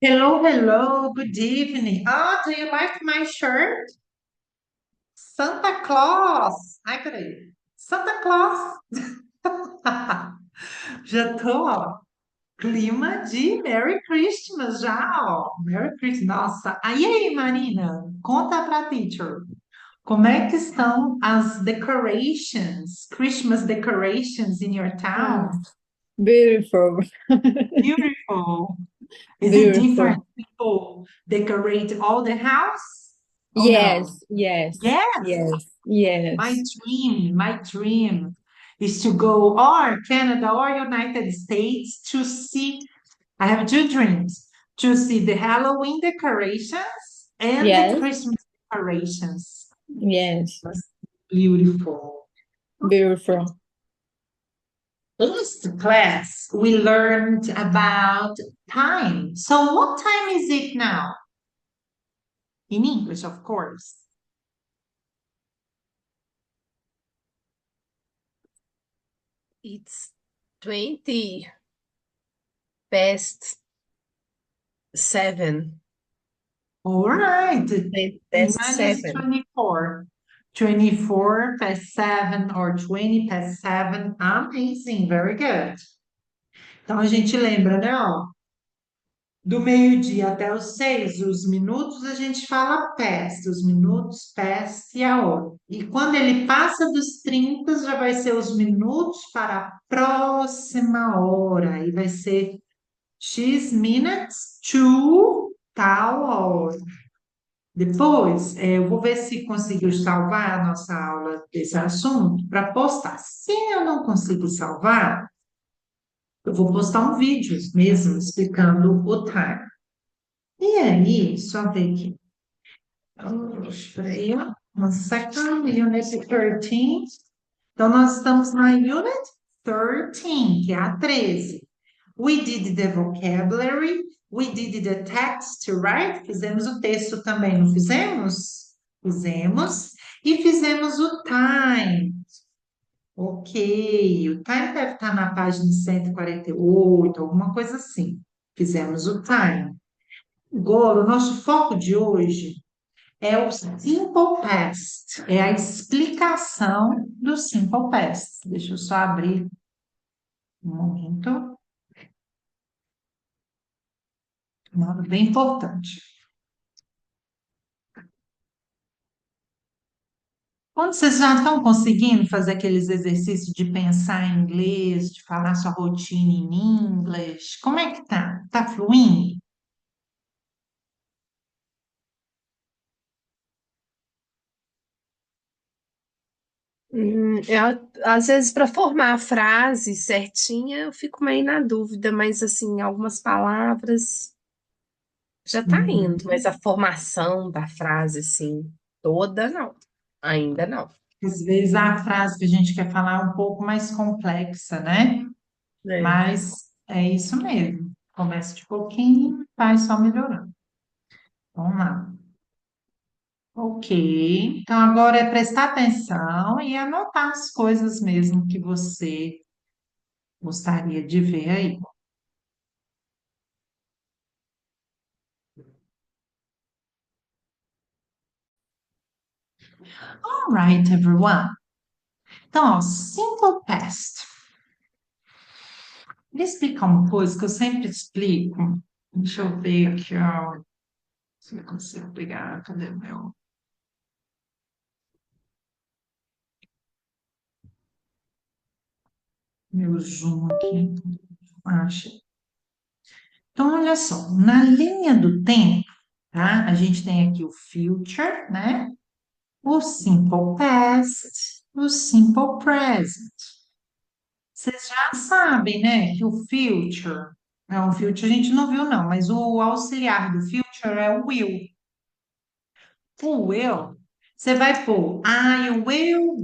Hello, hello, good evening. Oh, do you like my shirt? Santa Claus. Ai, peraí. Santa Claus. Já tô, ó. Clima de Merry Christmas já, ó. Merry Christmas. Nossa. Aí, Marina, conta pra teacher. Como é que estão as decorations, Christmas decorations in your Ah, town? beautiful, Beautiful. Is it different? beautiful. People decorate all the house? Oh no. Yes, yes, Yes, yes, my yes, dream is to go or Canada or United States to see. I have two dreams to see the Halloween decorations and the yes, Christmas decorations. yes, That's beautiful. beautiful. Last class, we learned about time. So, what time is it now? In English, of course. It's 20 past 7. All right. Past Mine is 7. 24. 24 past 7 or 20 past 7. Amazing. Very good. Então a gente lembra, né? Ó, do meio-dia até os 6, os minutos a gente fala past, os minutos past e a hora. E quando ele passa dos 30, já vai ser os minutos para a próxima hora. E vai ser X minutes to tal hora. Depois, eu vou ver se conseguiu salvar a nossa aula desse assunto para postar. Se eu não conseguir salvar, eu vou postar um vídeo mesmo explicando o time. E aí, só ver aqui. Espera aí, ó. One second, Unit 13. Então, nós estamos na Unit 13, que é a 13. We did the vocabulary, we did the text, right? Fizemos o texto também, não fizemos? Fizemos. E fizemos o time. Ok, o time deve estar na página 148, alguma coisa assim. Fizemos o time. Agora, o nosso foco de hoje é o simple past, é a explicação do simple past. Deixa eu só abrir um momento, uma bem importante. Quando vocês já estão conseguindo fazer aqueles exercícios de pensar em inglês, de falar sua rotina em inglês, como é que tá? Tá fluindo? Às vezes, para formar a frase certinha, eu fico meio na dúvida, mas assim, algumas palavras já tá Uhum. indo, mas a formação da frase, assim, toda, não. Ainda não. Às vezes a frase que a gente quer falar é um pouco mais complexa, né? É. Mas é isso mesmo. Começa de pouquinho, vai só melhorando. Vamos lá. Ok. Então agora é prestar atenção e anotar as coisas mesmo que você gostaria de ver aí. All right, everyone. Então, ó, simple past. Vou explicar uma coisa que eu sempre explico. Deixa eu ver aqui, ó. Se eu consigo pegar. Cadê meu zoom aqui? Acho. Então, olha só. Na linha do tempo, tá? A gente tem aqui o future, né? O simple past, o simple present. Vocês já sabem, né, que o future, não, o future a gente não viu não, mas o auxiliar do future é o will. O will, você vai pôr I will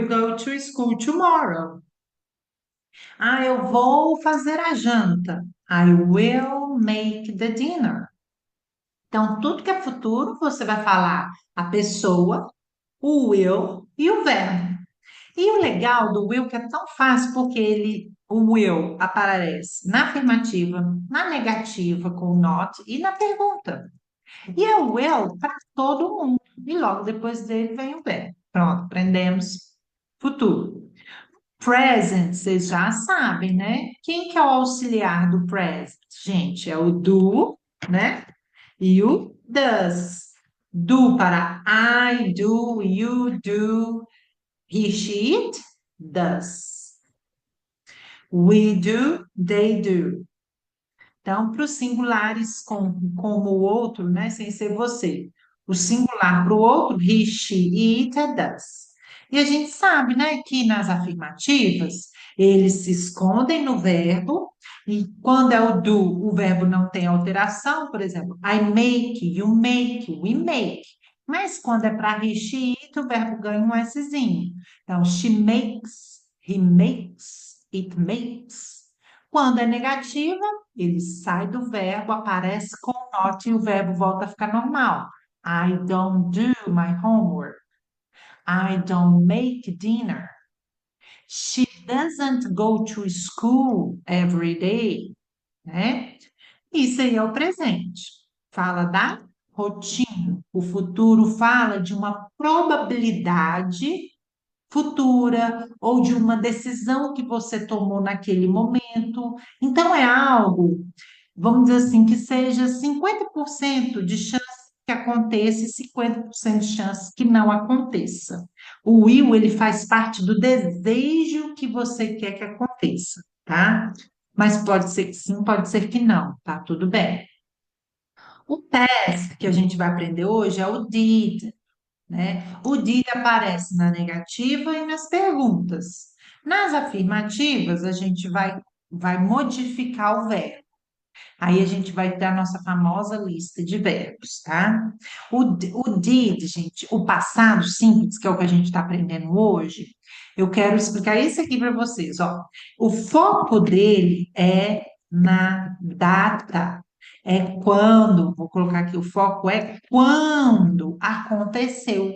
go to school tomorrow. Ah, eu vou fazer a janta. I will make the dinner. Então, tudo que é futuro, você vai falar a pessoa, o will e o verbo. E o legal do Will que é tão fácil, porque ele, O will aparece na afirmativa, na negativa com o not e na pergunta. E é o will para todo mundo. E logo depois dele vem o bem. Pronto, aprendemos futuro. Present, vocês já sabem, né? Quem que é o auxiliar do present? Gente, é o do, né? E o does. Do para I do, you do, he, she, it, does. We do, they do. Então, para os singulares como o outro, né, sem ser você. O singular para o outro, he, she, it, é does. E a gente sabe, né, que nas afirmativas, eles se escondem no verbo, e quando é o do, o verbo não tem alteração, por exemplo, I make, you make, we make. Mas quando é para he, she, it, o verbo ganha um Szinho. Então, she makes, he makes, it makes. Quando é negativa, ele sai do verbo, aparece com not e o verbo volta a ficar normal. I don't do my homework. I don't make dinner. She doesn't go to school every day, né? Isso aí é o presente. Fala da rotina. O futuro fala de uma probabilidade futura ou de uma decisão que você tomou naquele momento. Então, é algo, vamos dizer assim, que seja 50% de chance que aconteça e 50% de chance que não aconteça. O will, ele faz parte do desejo que você quer que aconteça, tá? Mas pode ser que sim, pode ser que não, tá? Tudo bem. O task que a gente vai aprender hoje é o did, né? O did aparece na negativa e nas perguntas. Nas afirmativas, a gente vai modificar o verbo. Aí a gente vai ter a nossa famosa lista de verbos, tá? O did, gente, o passado simples, que é o que a gente está aprendendo hoje, eu quero explicar isso aqui para vocês, ó. O foco dele é na data, é quando, vou colocar aqui, o foco é quando aconteceu.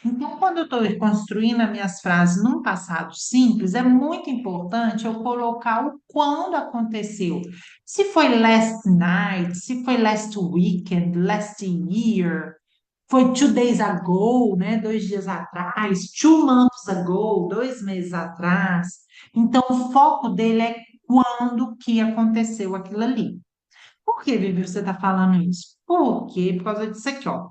Então, quando eu estou construindo as minhas frases num passado simples, é muito importante eu colocar o quando aconteceu. Se foi last night, se foi last weekend, last year, foi 2 days ago, né? 2 dias atrás, 2 months ago, 2 meses atrás. Então, o foco dele é quando que aconteceu aquilo ali. Por que, Vivi, você está falando isso? Por quê? Por causa disso aqui, ó.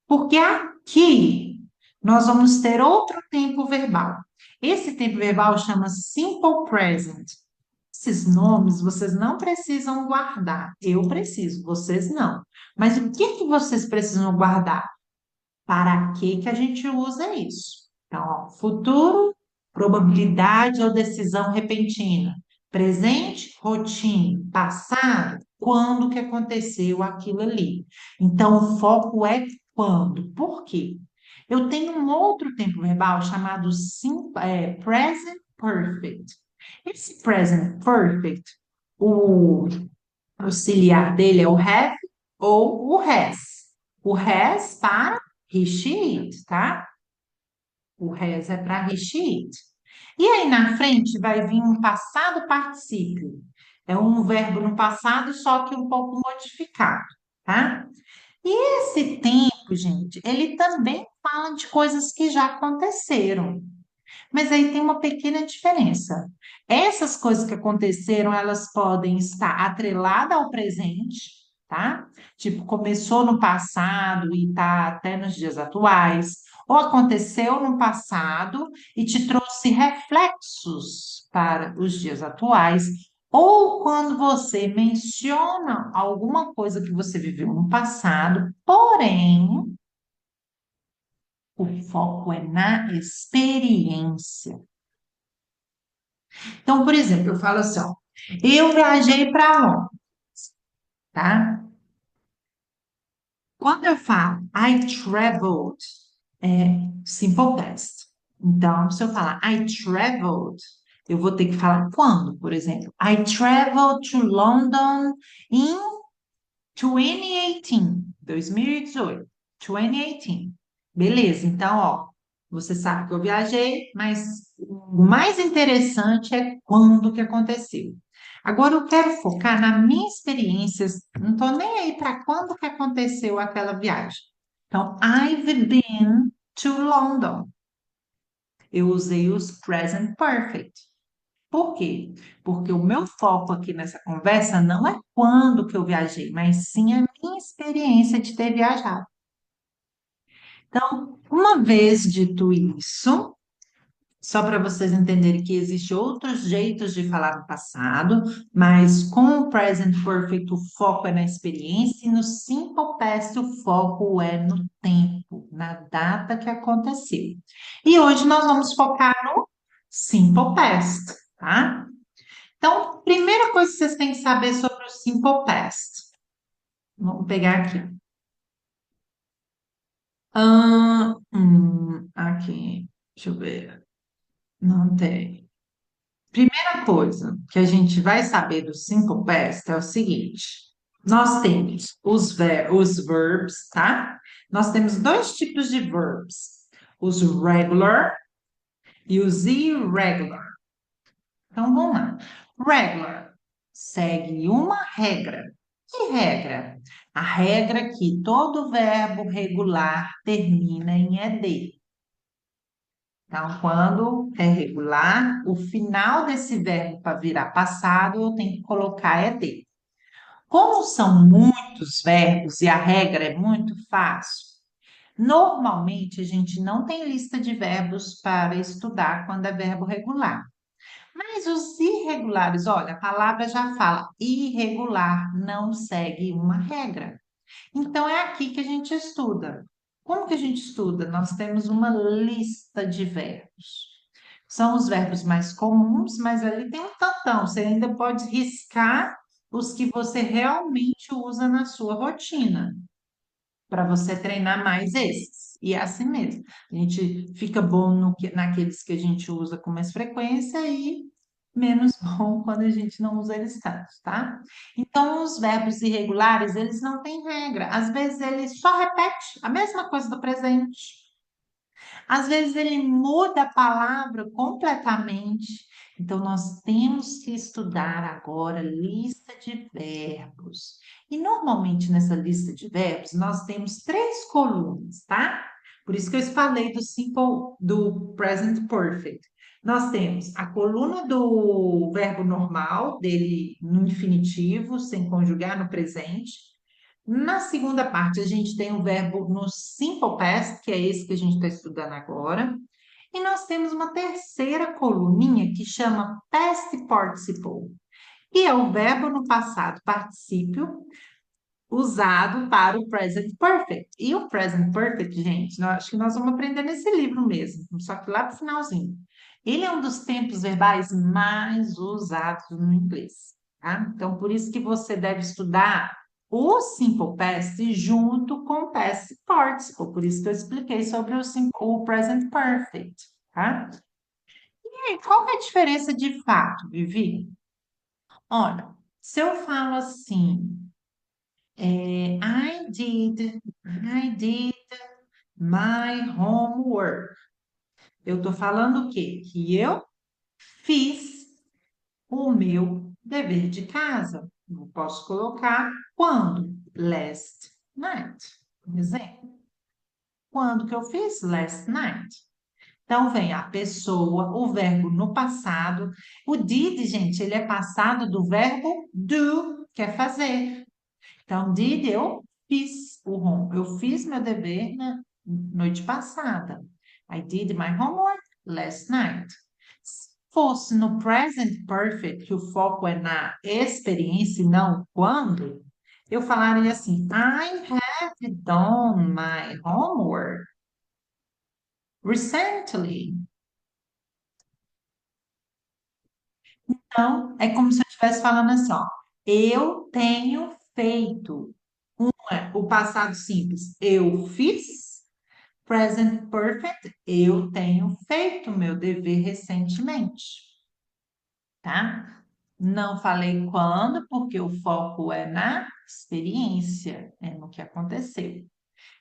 Porque aqui nós vamos ter outro tempo verbal. Esse tempo verbal chama Simple Present. Esses nomes vocês não precisam guardar. Eu preciso, vocês não. Mas o que que vocês precisam guardar? Para que a gente usa isso? Então, ó, futuro, probabilidade ou decisão repentina. Presente, rotina. Passado, quando que aconteceu aquilo ali. Então, o foco é quando. Por quê? Eu tenho um outro tempo verbal chamado present perfect. Esse present perfect, o auxiliar dele é o have ou o has. O has para he, she, it, tá? O has é para he, she, it. E aí na frente vai vir um passado particípio. É um verbo no passado, só que um pouco modificado, tá? E esse tempo, gente, ele também fala de coisas que já aconteceram. Mas aí tem uma pequena diferença. Essas coisas que aconteceram, elas podem estar atreladas ao presente, tá? Tipo, começou no passado e está até nos dias atuais, ou aconteceu no passado e te trouxe reflexos para os dias atuais, ou quando você menciona alguma coisa que você viveu no passado, porém, o foco é na experiência. Então, por exemplo, eu falo assim, ó, eu viajei para Londres, tá? Quando eu falo I traveled, é simple past. Então, se eu falar I traveled, eu vou ter que falar quando, por exemplo. I traveled to London in 2018, 2018. Beleza, então, ó, você sabe que eu viajei, mas o mais interessante é quando que aconteceu. Agora eu quero focar na minha experiência, não estou nem aí para quando que aconteceu aquela viagem. Então, I've been to London. Eu usei os present perfect. Por quê? Porque o meu foco aqui nessa conversa não é quando que eu viajei, mas sim a minha experiência de ter viajado. Então, uma vez dito isso, só para vocês entenderem que existem outros jeitos de falar no passado, mas com o present perfect o foco é na experiência e no simple past o foco é no tempo, na data que aconteceu. E hoje nós vamos focar no simple past, tá? Então, primeira coisa que vocês têm que saber sobre o simple past. Vamos pegar aqui. Aqui, deixa eu ver. Não tem. Primeira coisa que a gente vai saber do simple past é o seguinte: nós temos os verbs, tá? Nós temos dois tipos de verbs: os regular e os irregular. Então vamos lá. Regular segue uma regra. Que regra? A regra é que todo verbo regular termina em ed. Então, quando é regular, o final desse verbo para virar passado, eu tenho que colocar ed. Como são muitos verbos e a regra é muito fácil, normalmente a gente não tem lista de verbos para estudar quando é verbo regular. Mas os irregulares, olha, a palavra já fala, irregular não segue uma regra. Então é aqui que a gente estuda. Como que a gente estuda? Nós temos uma lista de verbos. São os verbos mais comuns, mas ali tem um tantão. Você ainda pode riscar os que você realmente usa na sua rotina, para você treinar mais esses. E é assim mesmo. A gente fica bom naqueles que a gente usa com mais frequência e menos bom quando a gente não usa eles tanto, tá? Então, os verbos irregulares, eles não têm regra. Às vezes, ele só repete a mesma coisa do presente. Às vezes ele muda a palavra completamente. Então, nós temos que estudar agora lista de verbos. E normalmente nessa lista de verbos, nós temos três colunas, tá? Por isso que eu falei do simple, do present perfect. Nós temos a coluna do verbo normal, dele no infinitivo, sem conjugar no presente. Na segunda parte, a gente tem o verbo no simple past, que é esse que a gente está estudando agora. E nós temos uma terceira coluninha que chama past participle, que é o verbo no passado particípio usado para o present perfect. E o present perfect, gente, acho que nós vamos aprender nesse livro mesmo, só que lá para o finalzinho. Ele é um dos tempos verbais mais usados no inglês, tá? Então, por isso que você deve estudar o simple past junto com o past participle. Por isso que eu expliquei sobre o present perfect, tá? E aí, qual que é a diferença de fato, Vivi? Olha, se eu falo assim, I did my homework. Eu tô falando o quê? Que eu fiz o meu dever de casa. Eu posso colocar quando? Last night. Um exemplo. Quando que eu fiz? Last night. Então, vem a pessoa, o verbo no passado. O did, gente, ele é passado do verbo do, que é fazer. Então, did, eu fiz o home. Eu fiz meu dever na noite passada. I did my homework last night. Se fosse no present perfect, que o foco é na experiência e não quando, eu falaria assim: I have done my homework recently. Então, é como se eu estivesse falando assim, ó, eu tenho feito. O passado simples, eu fiz. Present perfect, eu tenho feito meu dever recentemente, tá? Não falei quando, porque o foco é na experiência, é no que aconteceu.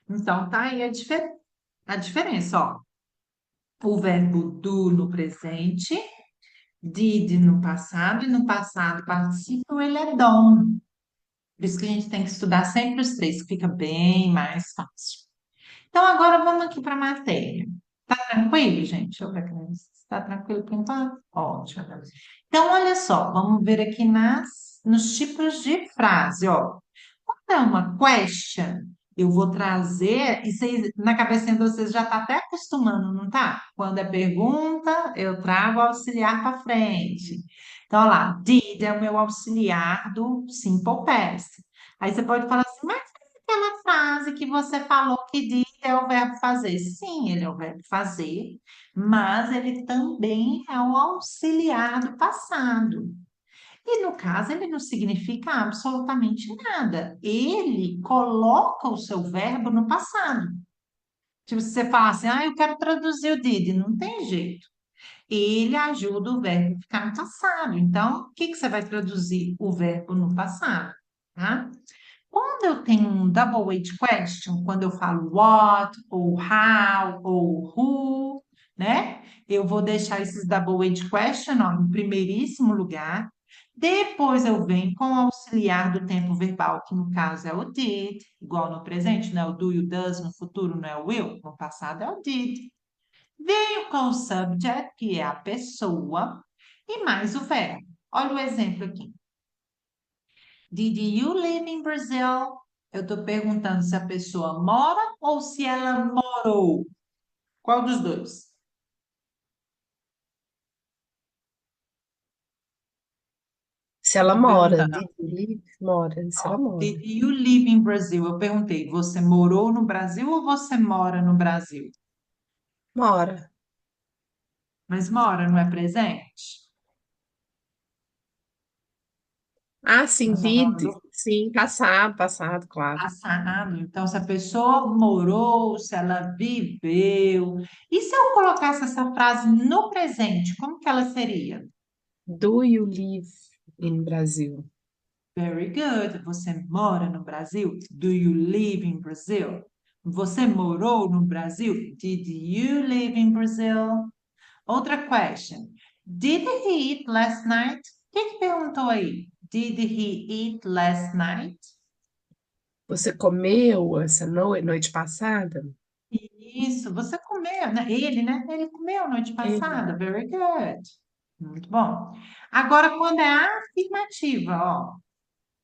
Então, tá aí a diferença, ó. o verbo do no presente, did no passado, e no passado participio ele é done. Por isso que a gente tem que estudar sempre os três, que fica bem mais fácil. Então, agora vamos aqui para a matéria. Tá tranquilo, gente? Deixa eu ver aqui. Está tranquilo por enquanto? Ótimo. Então, olha só, vamos ver aqui nos tipos de frase, ó. Quando é uma question, eu vou trazer, e vocês, na cabecinha de vocês já está até acostumando, não tá? Quando é pergunta, eu trago o auxiliar para frente. Então, olha lá, did é o meu auxiliar do simple past. Aí você pode falar assim, mas aquela frase que você falou que did é o verbo fazer. Sim, ele é o verbo fazer, mas ele também é o auxiliar do passado. E no caso, ele não significa absolutamente nada. Ele coloca o seu verbo no passado. Tipo, se você fala assim, eu quero traduzir o did, não tem jeito. Ele ajuda o verbo a ficar no passado. Então, o que que você vai traduzir o verbo no passado? Tá? Quando eu tenho um double weight question, quando eu falo what, ou how, ou who, né? Eu vou deixar esses double weight question, ó, em primeiríssimo lugar. Depois eu venho com o auxiliar do tempo verbal, que no caso é o did, igual no presente, não é o do e o does, no futuro não é o will, no passado é o did. Venho com o subject, que é a pessoa, e mais o verbo. Olha o exemplo aqui. Did you live in Brazil? Eu estou perguntando se a pessoa mora ou se ela morou. Qual dos dois? Se Eu ela estou mora, perguntando. did you live? Mora, se ela Ó, mora. did you live in Brazil? Eu perguntei, você morou no Brasil ou você mora no Brasil? Mora. Mas mora, não é presente? Ah, sim, Nós estamos falando did. do Sim, passado, claro. passado. Então, se a pessoa morou, se ela viveu. E se eu colocasse essa frase no presente, como que ela seria? Do you live in Brasil? Very good. Você mora no Brasil? Do you live in Brazil? Você morou no Brasil? Did you live in Brazil? Outra question. Did he eat last night? O que que perguntou aí? Did he eat last night? Você comeu essa noite passada? Isso, você comeu, né? Ele, né? Ele comeu noite Ele. passada. Very good. Muito bom. Agora, quando é afirmativa, ó.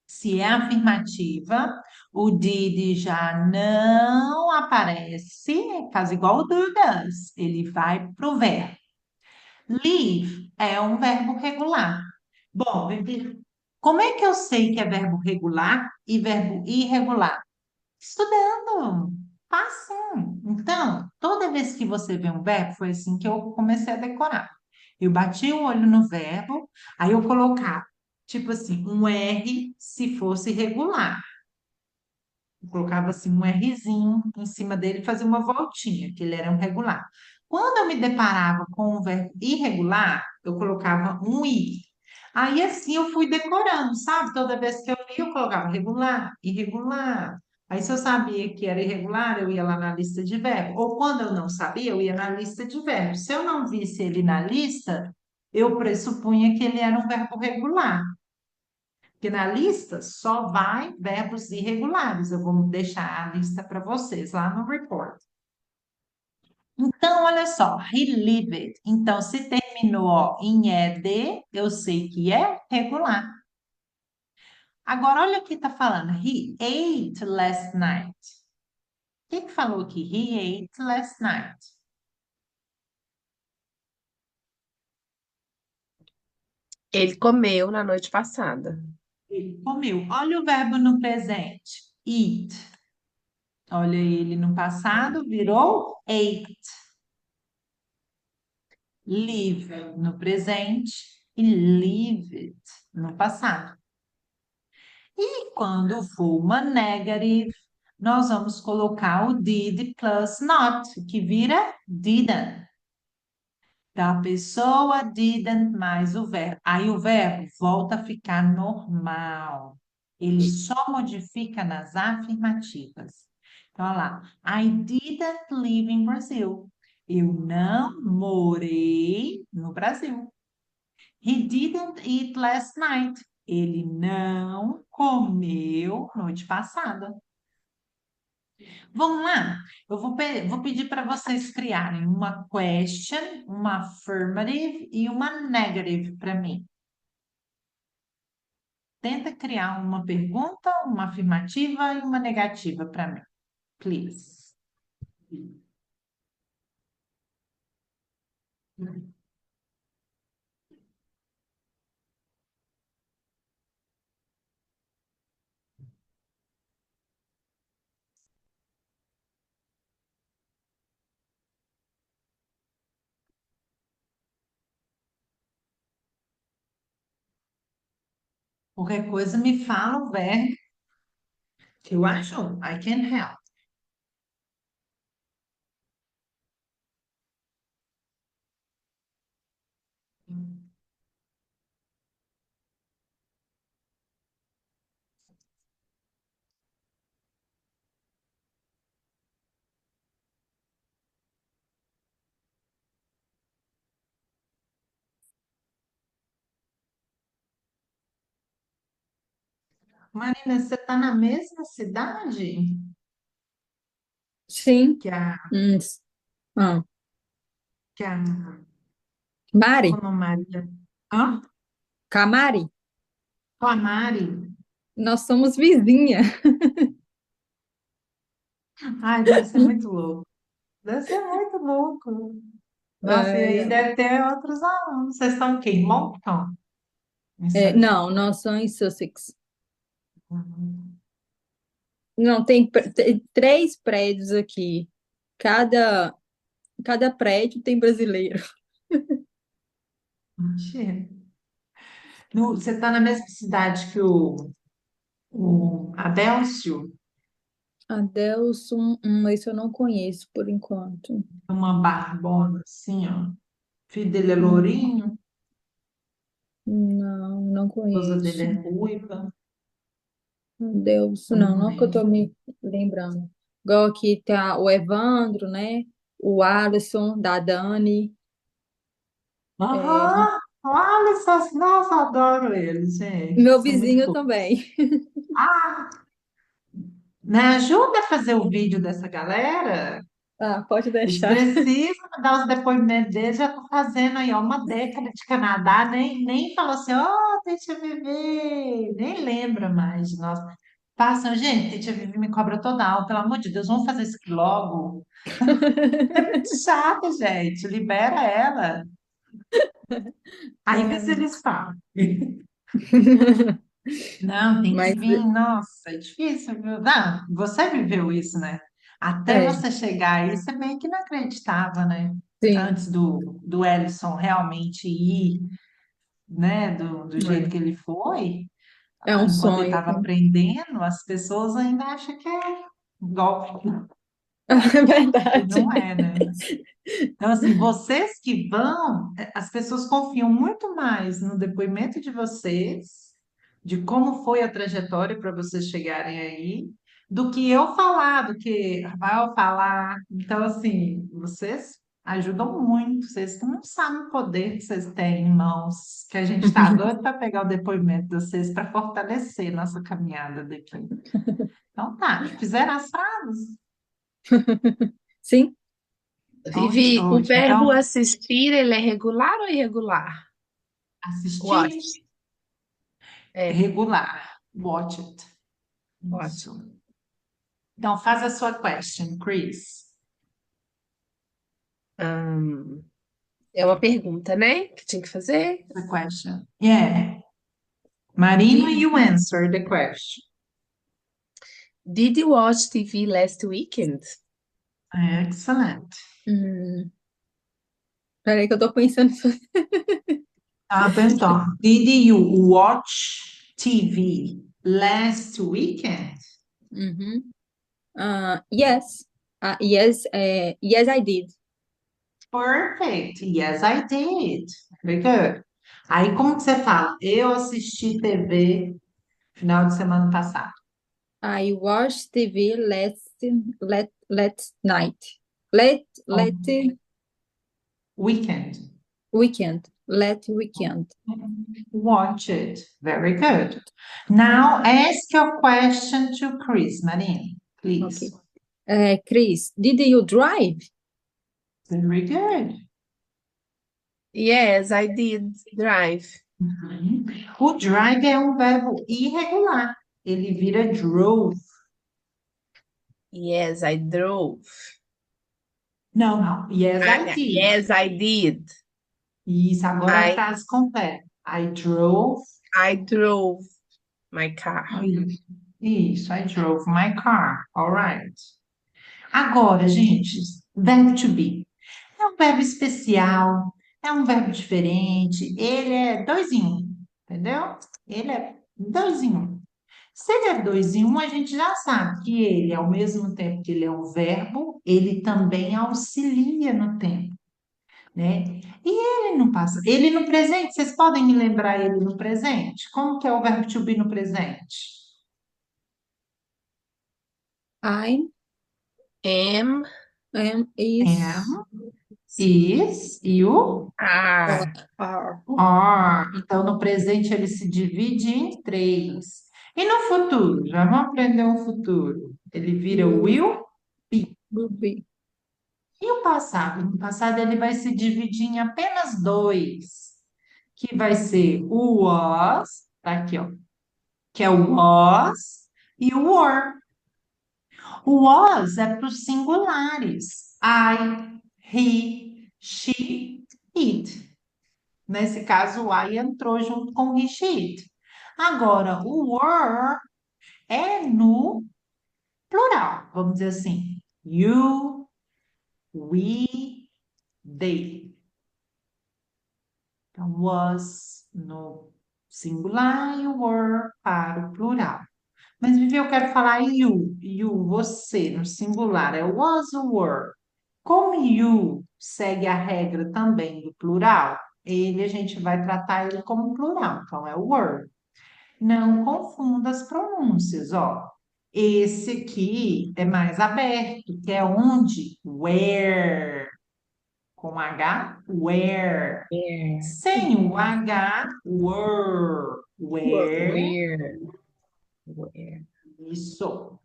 Se é afirmativa, o did já não aparece, faz igual o do does, ele vai pro verbo. Live é um verbo regular. Bom, bebê, como é que eu sei que é verbo regular e verbo irregular? Estudando. Façam. Então, toda vez que você vê um verbo, foi assim que eu comecei a decorar. Eu bati o olho no verbo, aí eu colocava, tipo assim, um R se fosse regular. Eu colocava assim um Rzinho em cima dele e fazia uma voltinha, que ele era um regular. Quando eu me deparava com um verbo irregular, eu colocava um I. Aí assim eu fui decorando, sabe? Toda vez que eu ia, eu colocava regular, irregular. Aí se eu sabia que era irregular, eu ia lá na lista de verbos. Ou quando eu não sabia, eu ia na lista de verbos. Se eu não visse ele na lista, eu pressupunha que ele era um verbo regular. Porque na lista só vai verbos irregulares. Eu vou deixar a lista para vocês lá no report. Então, olha só, he lived. Então, se terminou ó, em ed, eu sei que é regular. Agora, olha o que está falando. He ate last night. O que que falou aqui? He ate last night. Ele comeu na noite passada. Ele comeu. Olha o verbo no presente. Eat. Olha ele no passado, virou ate. Live no presente e lived no passado. E quando for uma negative, nós vamos colocar o did plus not, que vira didn't. Então, a pessoa didn't mais o verbo. Aí o verbo volta a ficar normal. Ele só modifica nas afirmativas. Então, olha lá. I didn't live in Brazil. Eu não morei no Brasil. He didn't eat last night. Ele não comeu noite passada. Vamos lá. Vou pedir para vocês criarem uma question, uma affirmative e uma negative para mim. Tenta criar uma pergunta, uma afirmativa e uma negativa para mim, please. Qualquer coisa me fala o verbo que eu acho. I can help. Marina, você está na mesma cidade Sim. que a, Hum. Ah. que a, Mari? como Maria? Hã? Camari? Com a Mari? Nós somos vizinha. Ai, deve ser muito louco. Deve ser muito louco. Nossa, e aí deve ter outros alunos. Vocês estão aqui em Moncton? Em Não, Sussex? nós somos em Sussex. Uhum. Não, tem 3 prédios aqui. Cada, cada prédio tem brasileiro. Mentira. Você está na mesma cidade que o Adélcio? Adelson, esse eu não conheço por enquanto. Uma barbona assim, ó. Filho dele é Hum, lourinho, Não, não a esposa dele conheço. é ruiva. Adelson, Eu não, não não que eu tô lembro. me lembrando. Igual aqui tá o Evandro, né? O Alisson, da Dani. É, Aham, olha só, nossa, adoro eles, gente. meu São muito vizinho fofos. também. Ah, me ajuda a fazer o vídeo dessa galera? Ah, pode Eles deixar. precisam dar os depoimentos deles. Já estou fazendo aí ó, uma década de Canadá, nem falou assim, ó, Titi Vivi, nem lembra mais de nós. Façam, gente, Titi Vivi me cobra toda aula, pelo amor de Deus, vamos fazer isso aqui logo. É muito chato, gente, libera ela. Aí vê se É, eles falam. Não, tem que mas vir, nossa, é difícil, viu? Não, você viveu isso, né? Até é, você chegar aí, você meio que não acreditava, né? sim, Antes do Ellison realmente ir, né, do jeito é, que ele foi, é um enquanto ele sonho. estava aprendendo, as pessoas ainda acham que é golpe, É e verdade. não é, né? Então, assim, vocês que vão, as pessoas confiam muito mais no depoimento de vocês, de como foi a trajetória para vocês chegarem aí, do que eu falar, do que Rafael falar. Então, assim, vocês ajudam muito, vocês que não sabem o poder que vocês têm em mãos, que a gente está doido para pegar o depoimento de vocês para fortalecer nossa caminhada daqui. Então, tá, fizeram as frases? Sim, Vivi, o Ótimo. verbo Então, assistir, ele é regular ou irregular? assistir. Watch. É, Regular. Watch it. watch. Isso. Então, faz a sua question, Chris. Ahn, é uma pergunta, né? Que tinha que fazer. The question. Yeah. Marino, Did, you answer the question. did you watch TV last weekend? Excellent. hum, peraí que eu tô pensando. Então, did you watch TV last weekend? Uhum. Yes. Yes, yes, I did. Perfect. Yes, I did. Very good. Aí, como que você fala? Eu assisti TV final de semana passado. I watched TV last night. Let Oh, Weekend. Weekend. Let weekend. Watch it. Very good. Now ask your question to Chris, Marine, Okay. please. Chris, did you drive? Very good. Yes, I did drive. Uhum. O drive é um verbo irregular. Ele vira drove. Yes, I drove. Não, não. Yes, I Aliás, did. yes, I did. Isso, agora a I frase completa. I drove. I drove my car. Isso, I drove my car. All right. Agora, gente, verbo to be. É um verbo especial, é um verbo diferente. Ele é dois em um, entendeu? Ele é dois em um. Se ele é dois em um, a gente já sabe que ele, ao mesmo tempo que ele é um verbo, ele também auxilia no tempo, né? E ele não passa, ele no presente, vocês podem me lembrar ele no presente? Como que é o verbo to be no presente? Am, Is, Am, is e o are. are. are. Então, no presente ele se divide em três. E no futuro? Já vamos aprender um futuro. Ele vira Will, will be. will be. E o passado? No passado ele vai se dividir em apenas dois, que vai ser o was, tá aqui, ó, que é o was e o were. O was é para os singulares. I, he, she, it. Nesse caso, o I entrou junto com o he, she, it. Agora, o were é no plural, vamos dizer assim. You, we, they. Então, was no singular e o were para o plural. Mas, Vivi, eu quero falar you. You, você, no singular, é was ou were. Como you segue a regra também do plural, ele a gente vai tratar ele como plural, então é o were. Não confunda as pronúncias, ó. Esse aqui é mais aberto, que é onde? Where, com H, where. Where? Sem o H, were, where. Where? Where? Isso.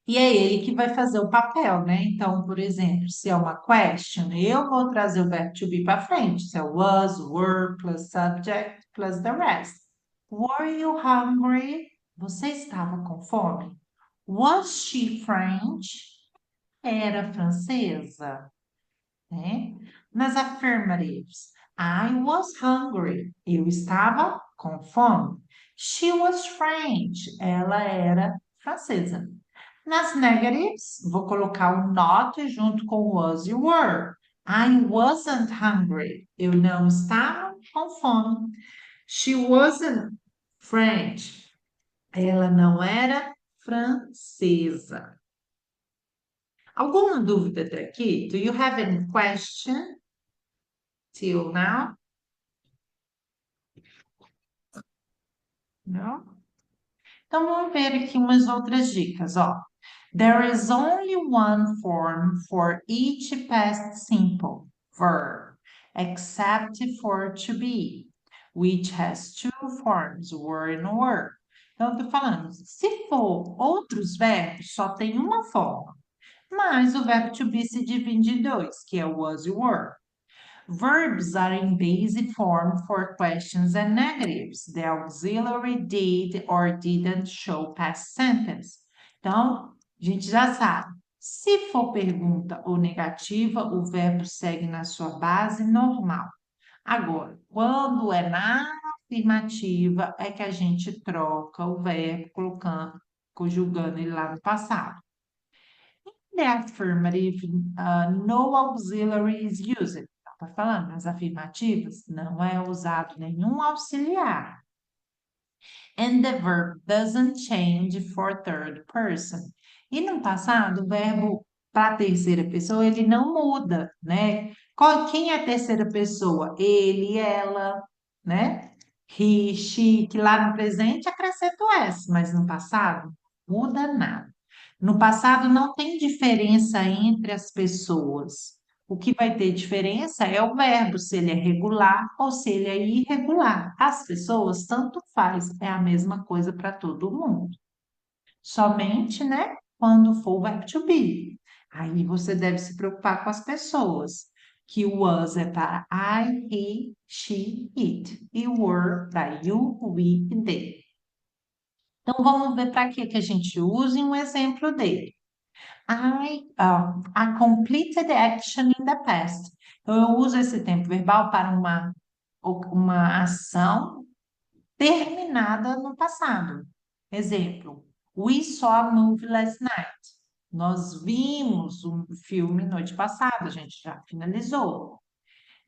E é ele que vai fazer o papel, né? Então, por exemplo, se é uma question, eu vou trazer o verbo to be para frente. Se é was, were, plus subject, plus the rest. Were you hungry? Você estava com fome? Was she French? Era francesa, né? Nas affirmatives, I was hungry. Eu estava com fome. She was French. Ela era francesa. Nas negatives, vou colocar o not junto com o was e were. I wasn't hungry. Eu não estava com fome. She wasn't French. Ela não era francesa. Alguma dúvida até aqui? Do you have any question till now? Não? Então vamos ver aqui umas outras dicas, ó. There is only one form for each past simple verb, except for to be, which has two forms, were and were. Então, eu tô falando, se for outros verbos, só tem uma forma. Mas o verbo to be se divide em dois, que é o was e o were. Verbs are in basic form for questions and negatives. The auxiliary did or didn't show past sentence. Então, a gente já sabe. Se for pergunta ou negativa, o verbo segue na sua base normal. Agora, quando é na afirmativa, é que a gente troca o verbo, colocando, conjugando ele lá no passado. In the affirmative, no auxiliary is used. Está falando, nas afirmativas, não é usado nenhum auxiliar. And the verb doesn't change for third person. E no passado, o verbo para terceira pessoa, ele não muda, né? Quem é a terceira pessoa? Ele, ela, né? He, she, que lá no presente acrescenta o S, mas no passado muda nada. No passado não tem diferença entre as pessoas. O que vai ter diferença é o verbo, se ele é regular ou se ele é irregular. As pessoas, tanto faz, é a mesma coisa para todo mundo. Somente, né, quando for o verbo to be. Aí você deve se preocupar com as pessoas. Que o was é para I, he, she, it. E o were para you, we e they. Então vamos ver para que a gente usa um exemplo dele. I completed action in the past. Então, eu uso esse tempo verbal para uma ação terminada no passado. Exemplo, we saw a movie last night. Nós vimos um filme noite passada, a gente já finalizou.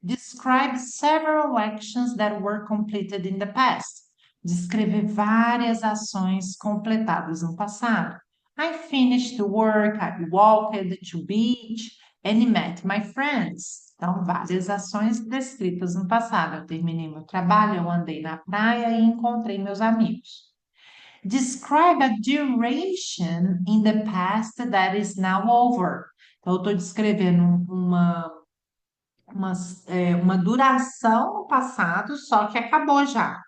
Describe several actions that were completed in the past. Descrever várias ações completadas no passado. I finished work, I walked to beach and met my friends. Então, várias ações descritas no passado. Eu terminei meu trabalho, eu andei na praia e encontrei meus amigos. Describe a duration in the past that is now over. Então, eu estou descrevendo uma duração no passado, só que acabou já.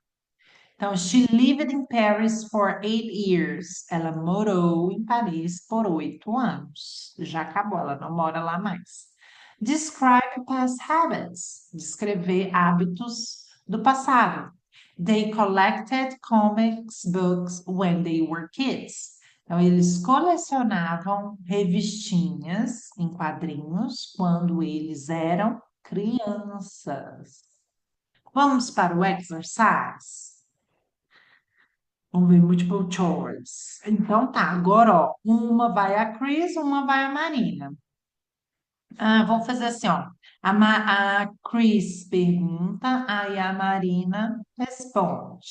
Então, she lived in Paris for 8 years. Ela morou em Paris por 8 anos. Já acabou, ela não mora lá mais. Describe past habits. Descrever hábitos do passado. They collected comics books when they were kids. Então, eles colecionavam revistinhas em quadrinhos quando eles eram crianças. Vamos para o exercise. Vamos ver multiple choice. Então tá, agora ó, uma vai a Chris, uma vai a Marina. Vamos fazer assim, ó. A Chris pergunta, aí a Marina responde,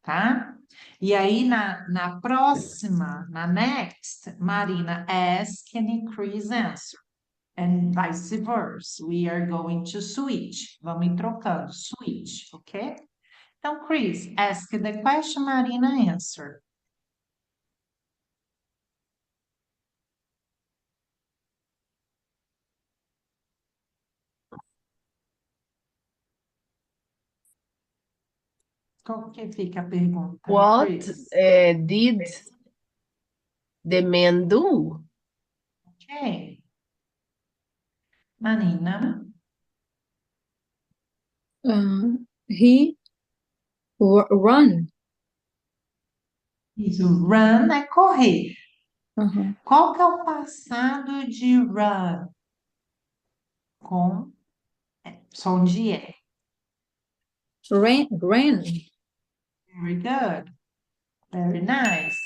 tá? E aí na próxima, na next, Marina ask and Chris answer. And vice versa. We are going to switch. Vamos ir trocando. Switch, ok? Então, Chris, ask the question, Marina answer. Como que fica a pergunta, What Chris? did the man do? Ok. Marina. He run. Isso. Run é correr. Uhum. Qual que é o passado de run? Com som de E. Ran. Very good. Very nice.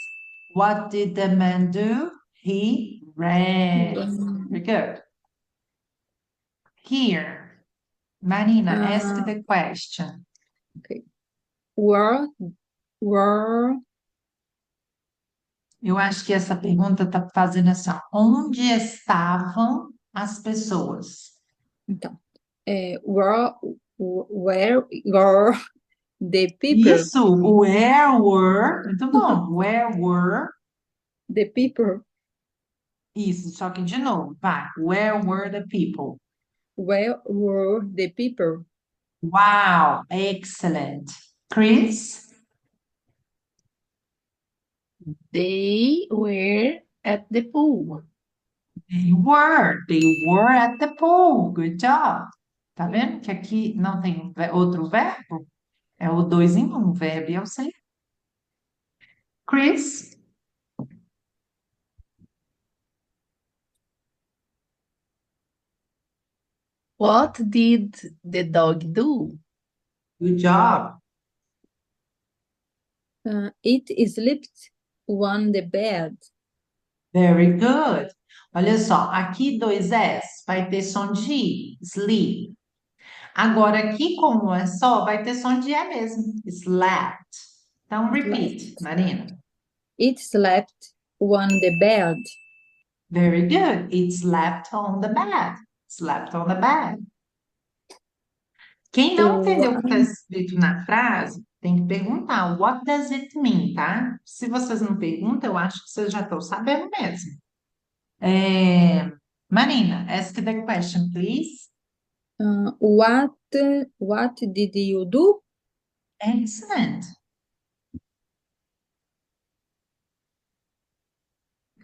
What did the man do? He ran. Very good. Here, Marina, ask Uh, the question. okay. Were Eu acho que essa pergunta está fazendo assim, ó, onde estavam as pessoas? então, were the people Isso, where were, muito bom, where were, the people isso, só que de novo, vai, where were the people? where were the people? Wow, excellent. Chris? They were at the pool. They were at the pool, good job. Tá vendo que aqui não tem outro verbo? É o dois em um, verbo e auxiliar. Chris? What did the dog do? Good job. It slept on the bed. Very good. Olha só, aqui dois S, vai ter som de I, sleep. Agora aqui, como é só, vai ter som de E mesmo, slept. Então, repeat, Marina. It slept on the bed. Very good. It slept on the bed. Slept on the bed. Quem não entendeu o que está escrito na frase, tem que perguntar, what does it mean, tá? Se vocês não perguntam, eu acho que vocês já estão sabendo mesmo. Marina, ask the question, please. What did you do? Excellent.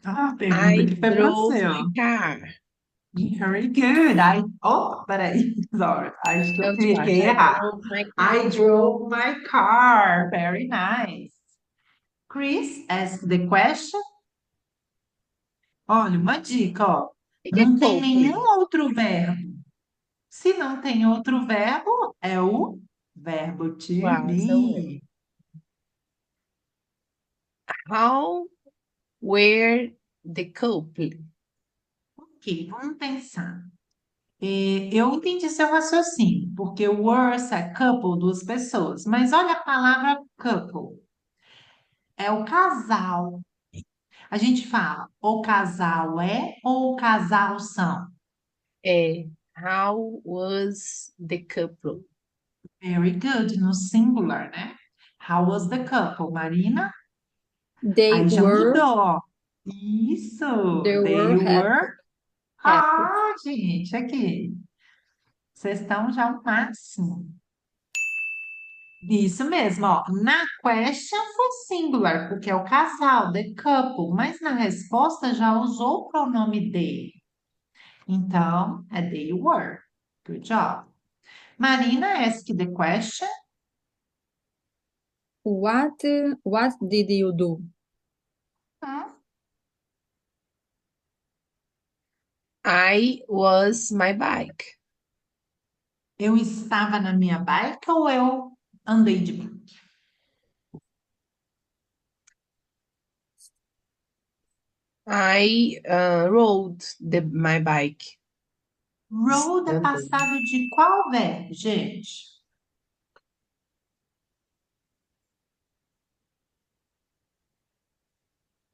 Ah, a pergunta I que foi para drove você, my ó. car. Very good. Oh, peraí. Sorry. Acho que É eu outra parte. cliquei I errado. drove my car. I drove my car. Very nice. Chris, ask the question. Olha, uma dica, ó. O que é Não tem nenhum Coldplay? outro verbo. Se não tem outro verbo, é o verbo to Was, não é. be. How were the couple? Ok, vamos pensar. Eu entendi seu raciocínio, porque o worse é couple, duas pessoas. Mas olha a palavra couple. É o casal. A gente fala, o casal é ou o casal são? É, how was the couple? Very good, no singular, né? How was the couple, Marina? They Aí já were, mudou, ó. Isso, they they were were. happy. Ah, gente, aqui. Vocês estão já ao máximo. Isso mesmo, ó. Na question foi singular, porque é o casal, the couple, mas na resposta já usou o pronome they. Então, é they were. Good job. Marina, ask the question. What did you do? Hum, I was my bike. Eu estava na minha bike ou eu andei de bike? I rode my bike. Rode é Andei. passado de qual verbo, gente?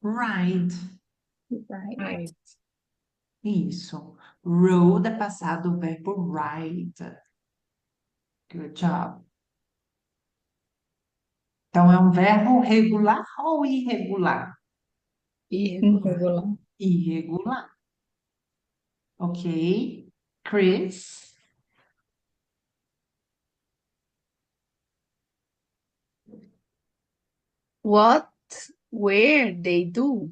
Ride. Right. Ai, Isso. Rode é passado do verbo ride. Good job. Então, é um verbo regular ou irregular? irregular. Irregular. Irregular. Ok. Chris, What were they do?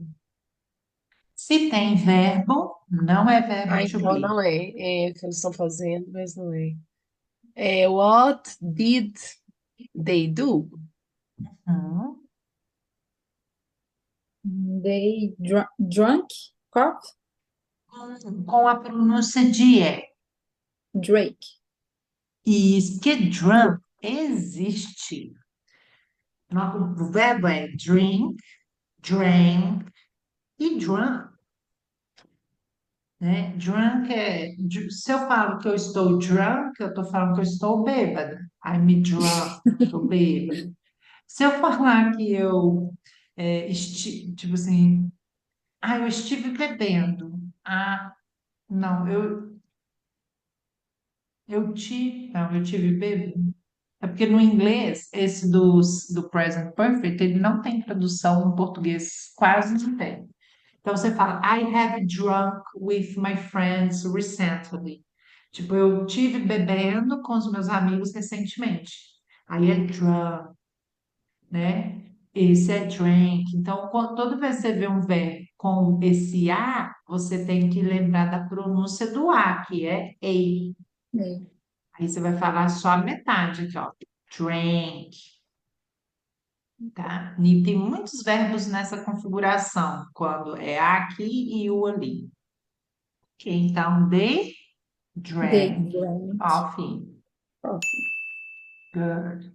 se tem verbo, não é verbo Ah, to então be. não é. É o que eles estão fazendo, mas não é. É what did they do? Hum. They drunk coffee? Com a pronúncia de é. Drake. Isso, porque drunk existe. O verbo é drink, drank e drunk, né? Drunk se eu falo que eu estou drunk, eu estou falando que eu estou bêbada. I'm drunk, estou bêbada. Se eu falar que tipo assim, eu estive bebendo. Ah, não, não, eu tive bebendo. É porque no inglês, esse do present perfect, ele não tem tradução no português, quase não tem. Então você fala, I have drunk with my friends recently. Tipo, eu tive bebendo com os meus amigos recentemente. Aí é drunk, né? Esse é drink. Então, toda vez que você vê um verbo com esse A, você tem que lembrar da pronúncia do A, que é A. É. Aí você vai falar só a metade aqui, ó. Drank, tá? E tem muitos verbos nessa configuração, quando é A aqui e o ali. Ok, então, they They drank drank coffee. coffee. Good.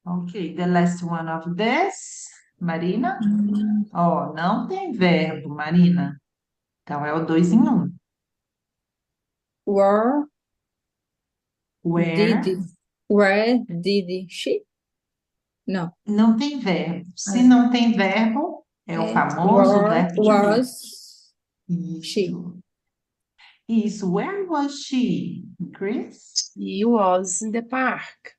Ok, the last one of this, Marina. Ó, não tem verbo, Marina. Então é o dois em um. Where Where did where did she? Não. não tem verbo. Se É. não tem verbo, é o É. famoso Where verbo to be. was she? Isso. Isso. Where was she, Chris? She was in the park.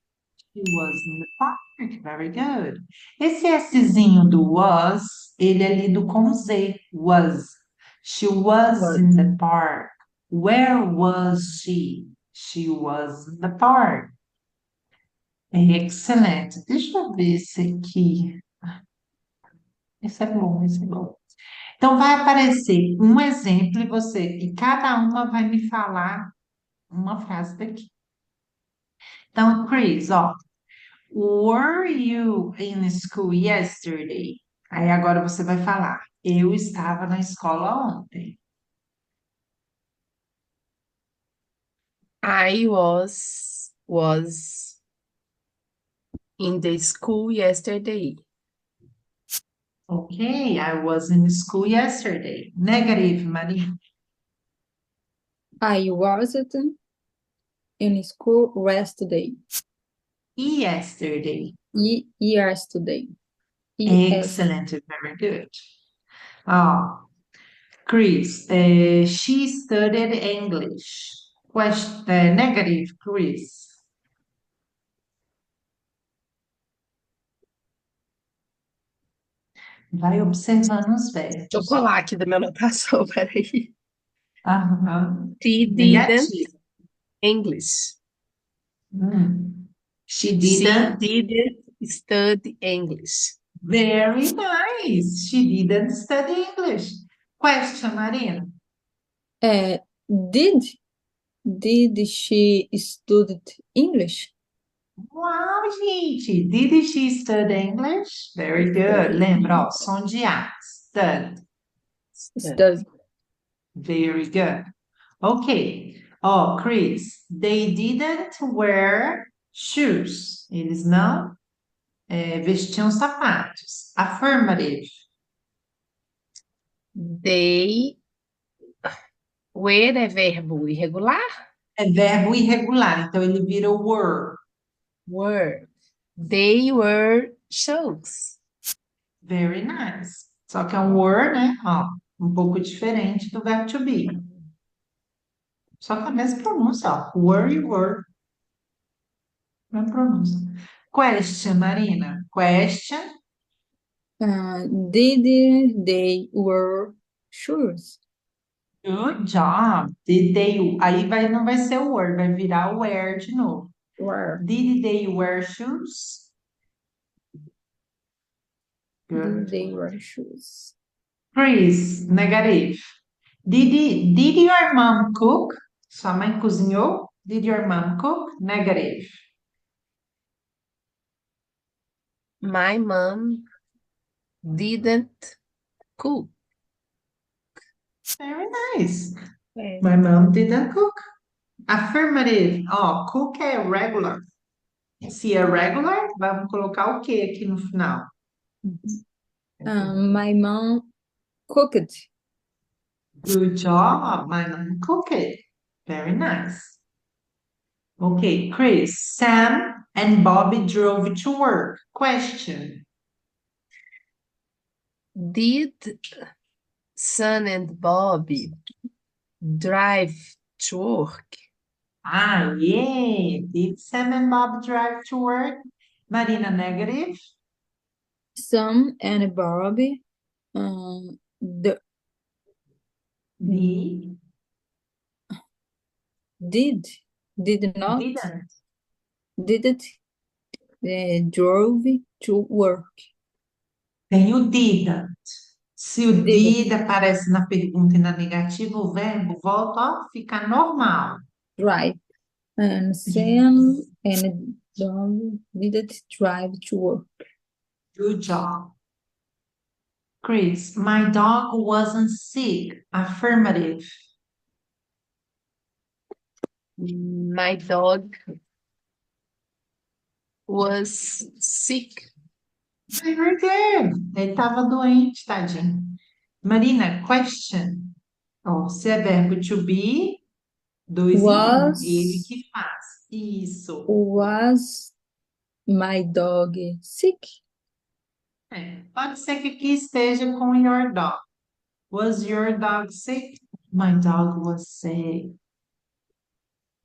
She was in the park. Very good. Esse Szinho do was, ele é lido com Z. Was. She was in Was. the park. Where was she? She was in the park. Excelente. Deixa eu ver esse aqui. Esse é bom, esse é bom. Então, vai aparecer um exemplo e cada uma vai me falar uma frase daqui. Então, Chris, ó, were you in school yesterday? Aí agora você vai falar, eu estava na escola ontem. I was in the school yesterday. Ok, I was in school yesterday. Negative, Maria. I wasn't in school yesterday. Yesterday. Yesterday. Excellent, very good. Ó, Chris, she studied English. Negative, Chris. Vai observando os Deixa eu verbos. colar aqui da minha anotação, peraí. Aham. She didn't Negativo. English. She She didn't. didn't study English. Very nice. She didn't study English. Question, Marina. Did she studied English? Uau, gente. Did she study English? Very good. Lembra, ó, som de A. Study. Studied. Very good. Ok. Ó, Chris. They didn't wear shoes. Eles não vestiam sapatos. Affirmative. They were é verbo irregular? É verbo irregular, então ele vira were. Were. They were shoes. Very nice. Só que é um were, né? Ó, um pouco diferente do verbo to be. Só que a mesma pronúncia, ó. Were e were. Mesma pronúncia. Question, Marina. Question. Did they wear shoes? Good job. Did they... Aí não vai ser o were, vai virar o were de novo. Were. Did they wear shoes? Did Good. they wear shoes? Chris, negative. Did your mom cook? Sua mãe cozinhou? Did your mom cook? Negative. My mom didn't cook. Very nice. É. My mom didn't cook. Affirmative. Ó, cook é regular. Se é regular, vamos colocar o que aqui no final? My mom cooked. Good job. My mom cooked. Very nice. Okay, Chris. Sam and Bobby drove to work. Question. Did Sam and Bobby drive to work? Ah, yeah. Did Sam and Bob drive to work? Marina, negative. Sam and Bobby the, The did not didn't. drove to work. Tem o didn't. Se o Did did aparece na pergunta e na negativa, o verbo volta, ó, fica normal. drive. And Sam and Bobby didn't drive to work. Good job. Chris, my dog wasn't sick. Affirmative. My dog was sick. Very good. Ele estava doente, tadinho. Marina, question. Ó, se é verbo to be, dois em um. Ele Was que faz. Isso. was my dog sick? Pode ser que aqui esteja com your dog. Was your dog sick? My dog was sick.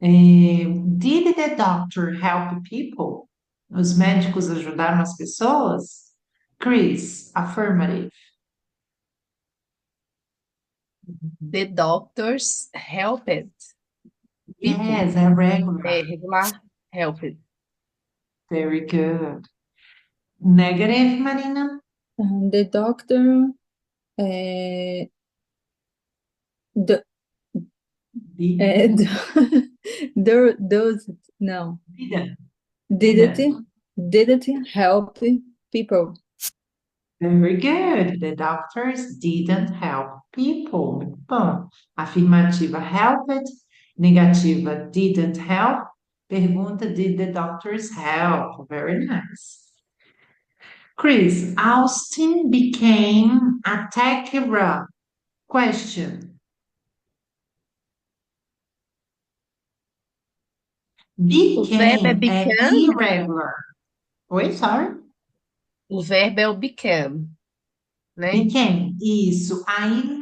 Did the doctor help people? Os médicos ajudaram as pessoas? Chris, affirmative. The doctors helped people. Yes, é regular. É regular, helped. Very good. Negative, Marina? The doctor é, do, é, Didn't. does não Didn't. didn't help people. Very good. The doctors didn't help people. Muito bom. Afirmativa helped. Negativa didn't help. Pergunta: Did the doctors help? Very nice. Chris, Austin became a tech rub. Question. O verbo é Became é become. irregular. Oi, sorry. O verbo é o become, né? Became, isso. Aí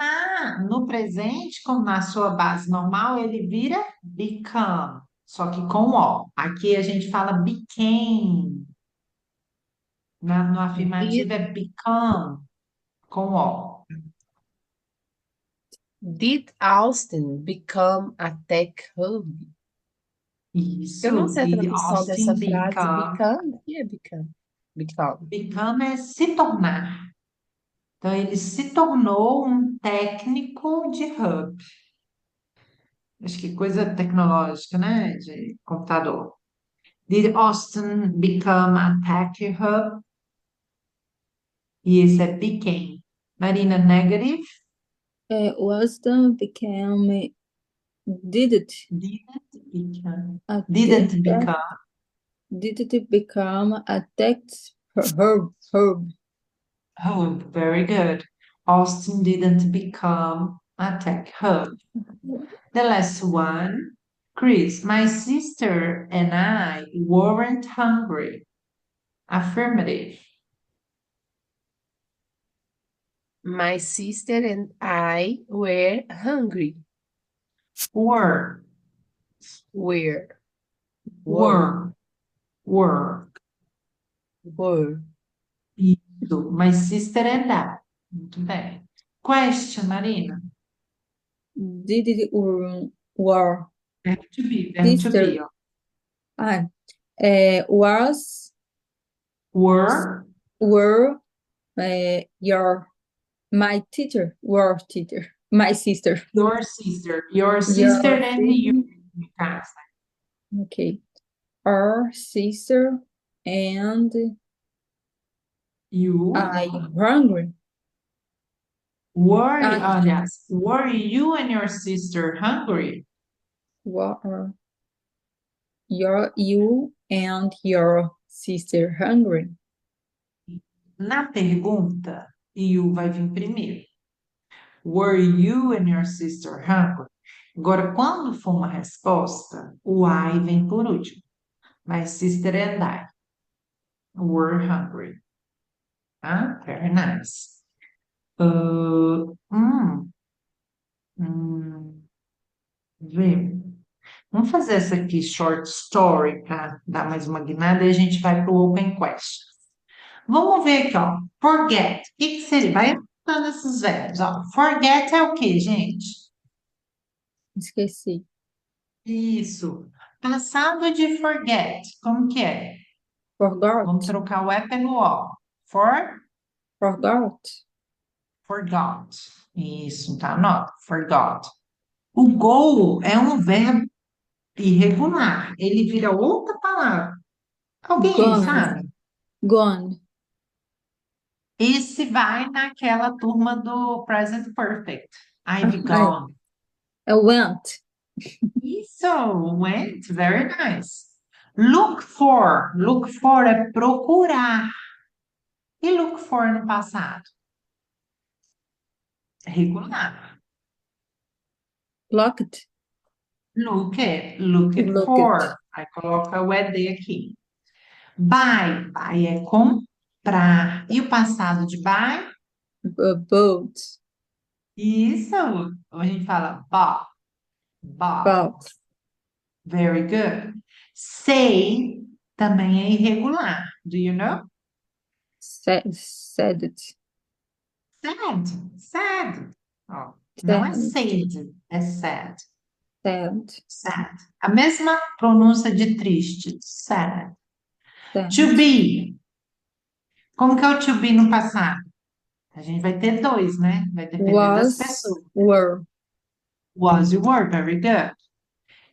no presente, como na sua base normal, ele vira become, só que com O. Aqui a gente fala became. No Did, afirmativo é become, com O. did Austin become a tech hub? Eu não Isso. sei a Did tradução dessa Austin frase. become? Become? O que é become? Become. Become é se tornar. Então, ele se tornou um técnico de hub. Acho que coisa tecnológica, né? De computador. Did Austin become a tech hub? E esse é became. Marina, negative. Waston became didn't Didn't become. a Didn't become. didn't become a text herb. Hub. Very good. Austin didn't become a tech hub. The last one. Chris, my sister and I weren't hungry. Affirmative. My sister and I were hungry. Were. Were. Were. Were. Were. Isso. My sister and I. Muito bem. Question, Marina. Did it were Verbo to be. Verbo to sister be. Ó. was Were. were your my teacher were teacher my sister Your sister. Your sister your and you. sister No caso. okay our sister and You. I hungry Were, I aliás, were you and your sister hungry? were you and your sister hungry. Na pergunta, you vai vir primeiro. Were you and your sister hungry? Agora, quando for uma resposta, o I vem por último. My sister and I were hungry. Ah, very nice. Uh, hum, vê. Vamos fazer essa aqui, short story, para dar mais uma guinada, e a gente vai para o open questions. Vamos ver aqui, ó. Forget. O que que seria? Vai anotando esses verbos, ó. Forget é o quê, gente? Esqueci. Isso. Passado de forget. Como que é? Vamos Forgot. trocar o E pelo O. Forgot. Forgot. Isso, tá? Anota. Forgot. O go é um verbo irregular. Ele vira outra palavra. Alguém aí Gone. sabe? Gone. Esse vai naquela turma do Present Perfect. I've I, gone. I went. Isso, went, very nice. Look for. Look for é procurar. E look for no passado? Regular. Locked. Look it. Look it Looked. for. Aí coloca o ED aqui. Buy. Buy é comprar. E o passado de buy? Boat. Isso. A gente fala bought. Bought. Bought. Very good. Say também é irregular. Do you know? Said it. Sad. Sad. Ó. Não é Certo. sad, é sad. Certo. Sad. A mesma pronúncia de triste. Sad. To Certo. be. Como que é o to be no passado? A gente vai ter dois, né? Vai depender das Was, pessoas. were. Was you were, very good.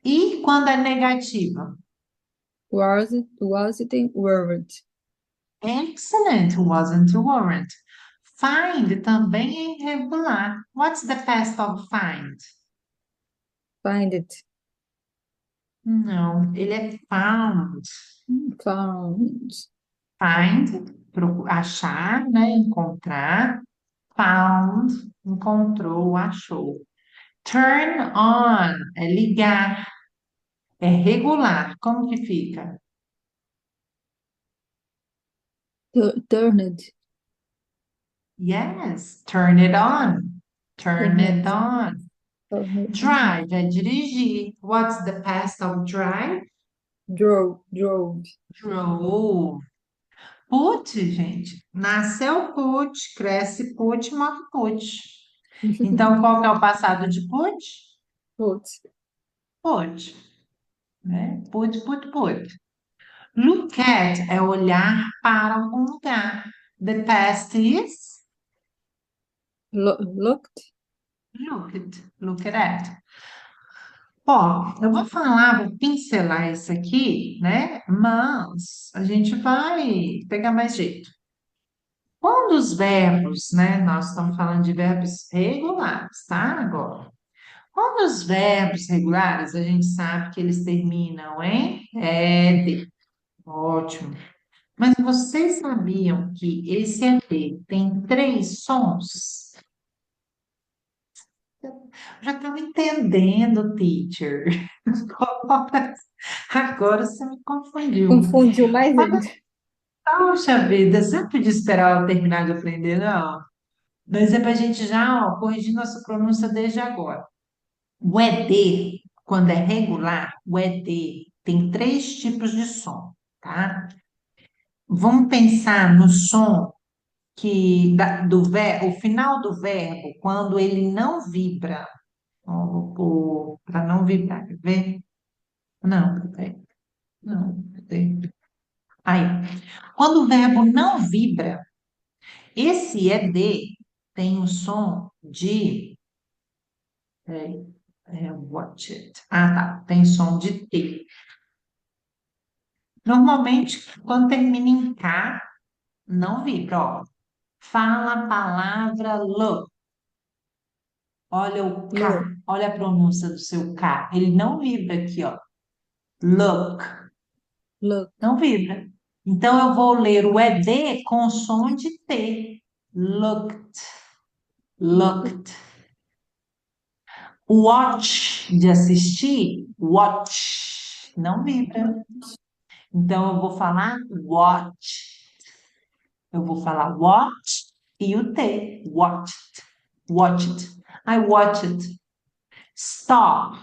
E quando é negativa? Was, tem weren't. Excellent, wasn't weren't. Find também é irregular. What's the past of find? Find it. Não, ele é found. Found. Find, achar, né? Encontrar. Found, encontrou, achou. Turn on é ligar, é regular. Como que fica? Turned. Yes, turn it on. Turn it Turned. on. Turned. Drive é dirigir. What's the past of drive? Drove. Drove. Drove. Put, gente. Nasceu put, cresce put, morre put. Então, qual que é o passado de put? Put. Put, né? Put, put, put. Look at é olhar para algum lugar. The past is Looked. look at. Ó, eu vou falar, vou pincelar isso aqui, né? Mas a gente vai pegar mais jeito. Quando os verbos, né? Nós estamos falando de verbos regulares, tá? Agora, quando os verbos regulares, a gente sabe que eles terminam em ed. Ótimo. Mas vocês sabiam que esse ed tem três sons? Já estava entendendo, teacher. Agora você me confundiu. Confundiu mais Olha, ainda. poxa vida, você não podia esperar eu terminar de aprender, não. Mas é para a gente já, ó, corrigir nossa pronúncia desde agora. O ED, quando é regular, o ED tem três tipos de som, tá? Vamos pensar no som o final do verbo, quando ele não vibra. Para não vibrar, quer ver? Não, peraí. Não, peraí. Aí, quando o verbo não vibra, esse ED tem o som de. Peraí, watch it. Ah, tá. Tem som de T. Normalmente, quando termina em K, não vibra, ó. Fala a palavra look. Olha o Look. K, olha a pronúncia do seu K. Ele não vibra aqui, ó. Look, Look. não vibra. Então eu vou ler o ED com som de T. Looked, looked. Watch, de assistir, watch, não vibra. Então eu vou falar watch. Eu vou falar watch e o T. Watched, watched. I watched. Stop,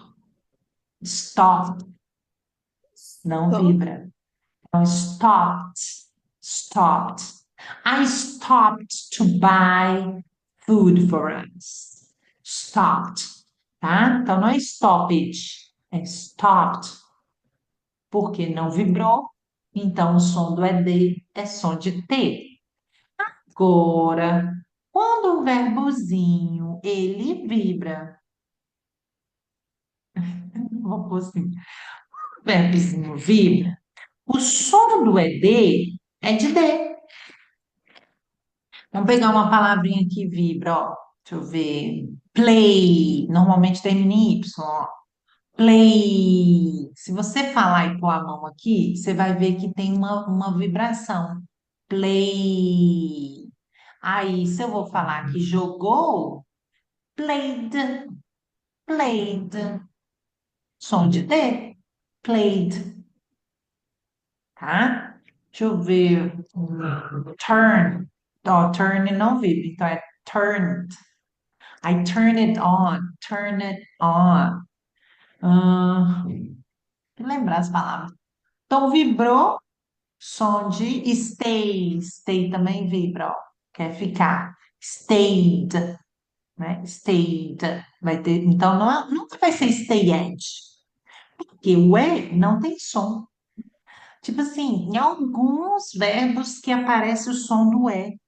stop. Não Stop. vibra. Então, stopped, stopped. I stopped to buy food for us. Stopped, tá? Então, não é stoppage, é stopped, porque não vibrou. Então, o som do ED é som de T. Agora, quando o verbozinho, ele vibra, vou pôr assim, o verbozinho vibra, o som do ED é de D. Vamos pegar uma palavrinha que vibra, ó. Deixa eu ver. Play. Normalmente termina em Y, ó. Play. Se você falar e pôr a mão aqui, você vai ver que tem uma vibração. Play. Aí, se eu vou falar que jogou, played. Played. Som de D. Played. Tá? Deixa eu ver. Turn. Ó, turn não vibra, então é turned. I turn it on, turn it on. Ah, lembrar as palavras. Então, vibrou, som de stay. Stay também vibra, ó. Quer ficar. Stayed, né? Stayed, vai ter, então nunca vai ser stayed, porque o E não tem som. Tipo assim, em alguns verbos que aparece o som do E,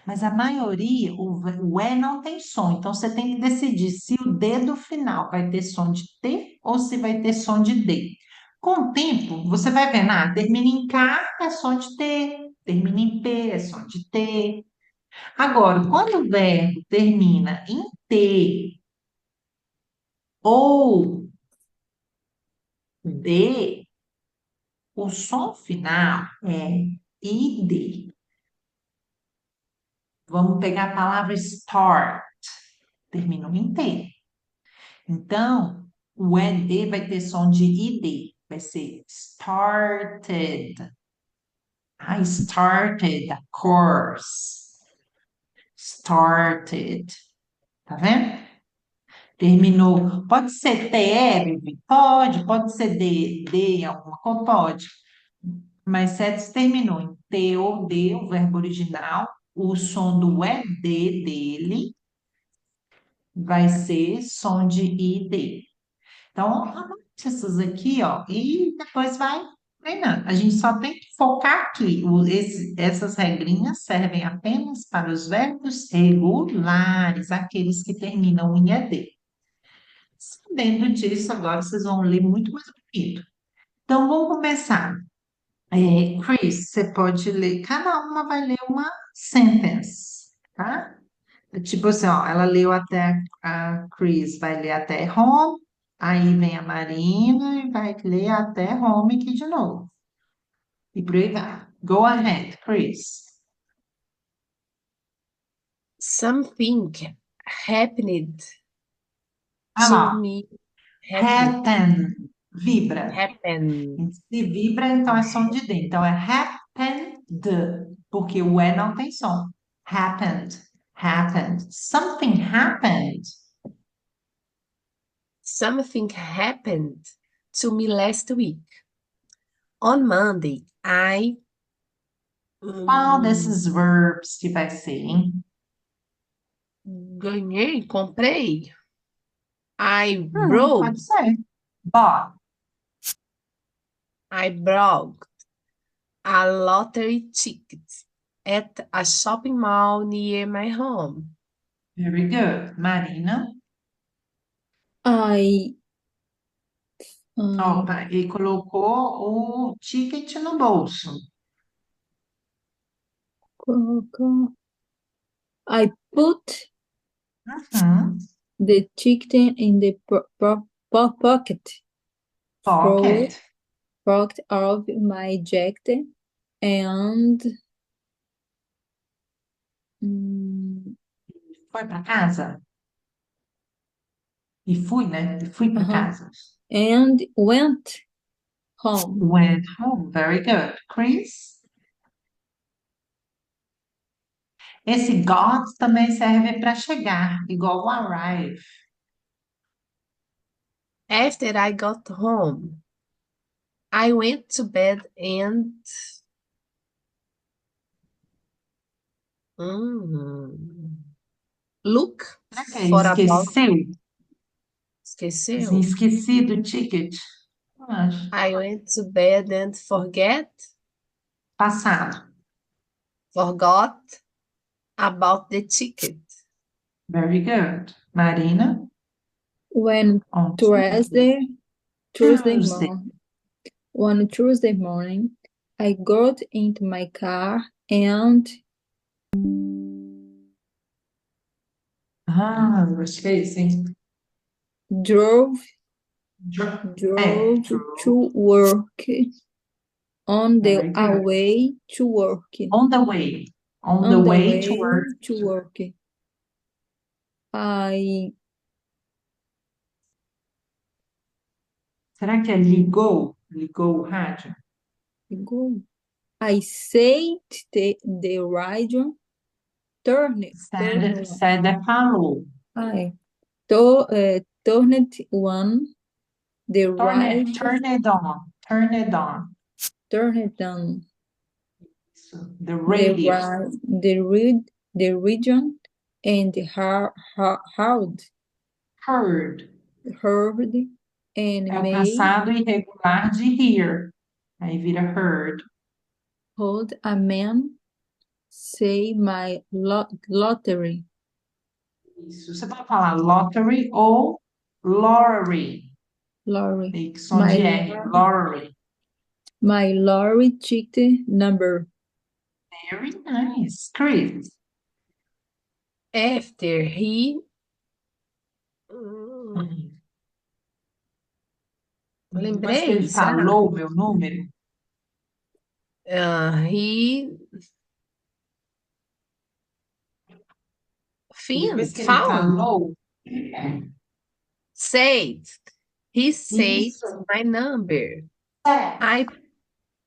mas a maioria, o E não tem som. Então você tem que decidir se o D do final vai ter som de T ou se vai ter som de D. Com o tempo, você vai vendo, termina em K é som de T, termina em P é som de T. Agora, quando o verbo termina em T ou D, o som final é ID. Vamos pegar a palavra start, terminou em T. Então, o ED vai ter som de ID, vai ser started. I started a course. Started. Tá vendo? Terminou. Pode ser TR? Pode ser D alguma coisa? Pode. Mas se terminou em T ou D, o verbo original, o som do ED dele vai ser som de ID. Então, anote essas aqui, ó, e depois vai treinando. A gente só tem que focar aqui. Essas regrinhas servem apenas para os verbos regulares, aqueles que terminam em ED. Sabendo disso, agora vocês vão ler muito mais bonito. Então, vamos começar. Chris, você pode ler, cada uma vai ler uma sentence, tá? Tipo assim, ó, ela leu até a Chris, vai ler até home, aí vem a Marina e vai ler até home aqui de novo. E por aí vai. Go ahead, Chris. Something happened Ah to lá, me. happen, vibra. Happen. Se vibra, então é som de D. Então é happened, porque o E não tem som. Happened, happened. Something happened. Something happened to me last week. On Monday, I Qual desses verbs que vai ser, hein? ganhei, comprei. I brought, Pode ser. Bought. I brought a lottery ticket at a shopping mall near my home. Very good. Marina. I Opa, e colocou o ticket no bolso. I put Uhum. the ticket in the pocket Pocket. of my jacket and Foi para casa? E fui, né? E fui para casa. and went home. Went home. Very good. Chris? Esse got também serve para chegar, igual o arrive. After I got home, I went to bed and look Será que é for a box. esqueceu? Esqueceu? Esqueci do ticket. Não acho. I went to bed and Passado. forgot about the ticket. Very good. Marina? When On Tuesday Tuesday. morning, one Tuesday morning, I got into my car and Gostei, sim. drove Drove. to work. On Very the good. way to work. On the way. On the way to work. To work. Será que é ligou? Ligou o rádio? I said the radio turned Célia falou. turned on the radio Turn it on. Turn it on. turned on The radio. the region and hard, Heard. heard, and É o may passado irregular de hear. Aí vira heard. hold a man say my lottery, Isso. Você pode falar lottery ou lottery. lorry, Tem que som de R. Lottery. my lorry ticket number. Very nice. Chris. After he. Depois que ele Lembrei, será? falou o meu número, He depois que ele found, falou, said. He said isso. my number. É. I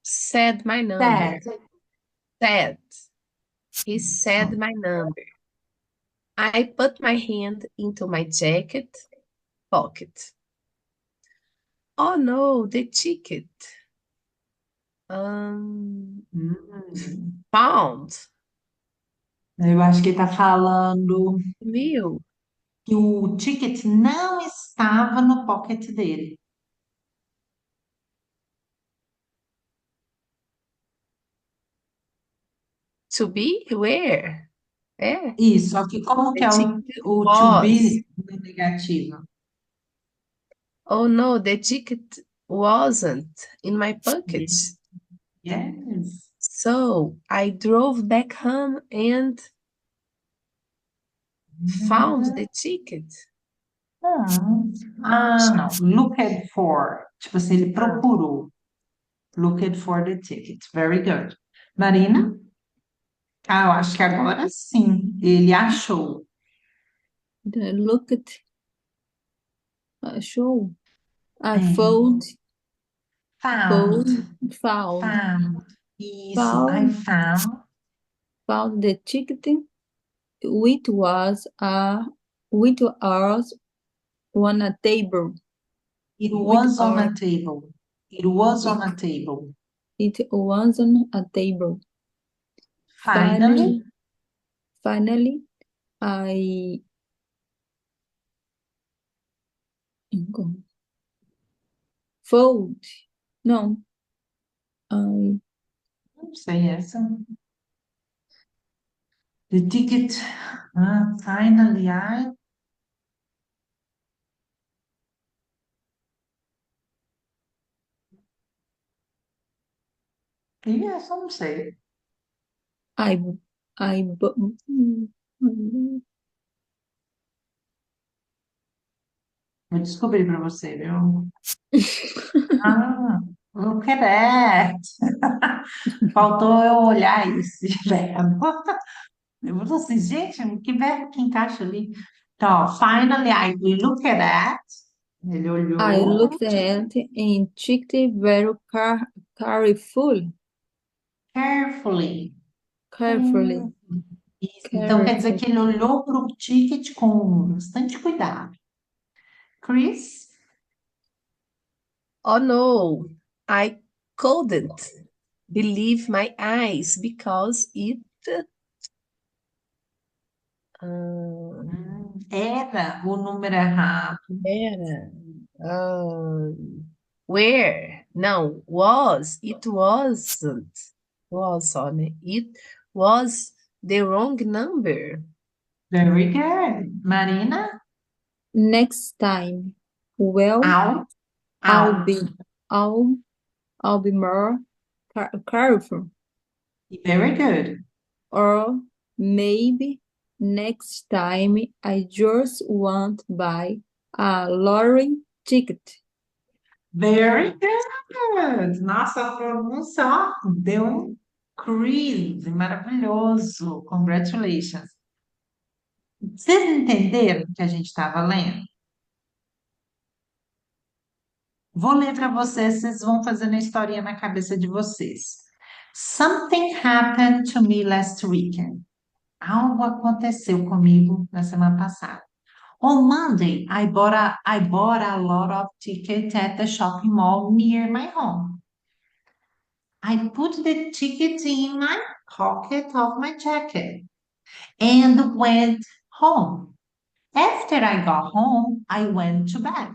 said my number. That. Said. He said my number. I put my hand into my jacket pocket. Oh no, the ticket. Found. Eu acho que ele está falando Viu? que o ticket não estava no pocket dele. To be where? É. Isso, só que como que The é ticket o to was. be no negativo? Oh no, the ticket wasn't in my pocket. Yes. So I drove back home and found the ticket. Não. Looked for. Tipo assim, ele procurou. Looked for the ticket. Very good. Marina? Eu acho que agora sim. Ele achou. The look at show. I É. found, Found. found, Found. Isso. I found, found. found the ticket. It was on a table. It With was on our, a table. It was on a table. it was on a table. Finally. Finally, I fold. No, I Não sei essa. The ticket. Finally, I. E essa eu não sei. I I bu- Vou descobrir para você, viu? Look at that. Faltou eu olhar esse verbo. Eu vou assim, gente, que verbo que encaixa ali? Então, ó, finally, I look at that. Ele I olhou looked at and checked very careful, carefully. carefully, Isso. Então, quer dizer careful. que ele olhou para o ticket com bastante cuidado. Chris? Oh no, I couldn't believe my eyes because it. Era o número errado. Era. Where? No, was. It wasn't. Was só, né? It was the wrong number. Very good. Marina? Next time, well, Out. I'll Out. be I'll I'll be more careful. Very good. Or maybe next time I just want to buy a lottery ticket. Very good. Nossa, a pronúncia, ó, deu um crazy, maravilhoso. Congratulations. Vocês entenderam o que a gente estava lendo? Vou ler para vocês, vocês vão fazendo a historinha na cabeça de vocês. Something happened to me last weekend. Algo aconteceu comigo na semana passada. On Monday, I bought a lot of tickets at the shopping mall near my home. I put the ticket in my pocket of my jacket and went Home. After I got home, I went to bed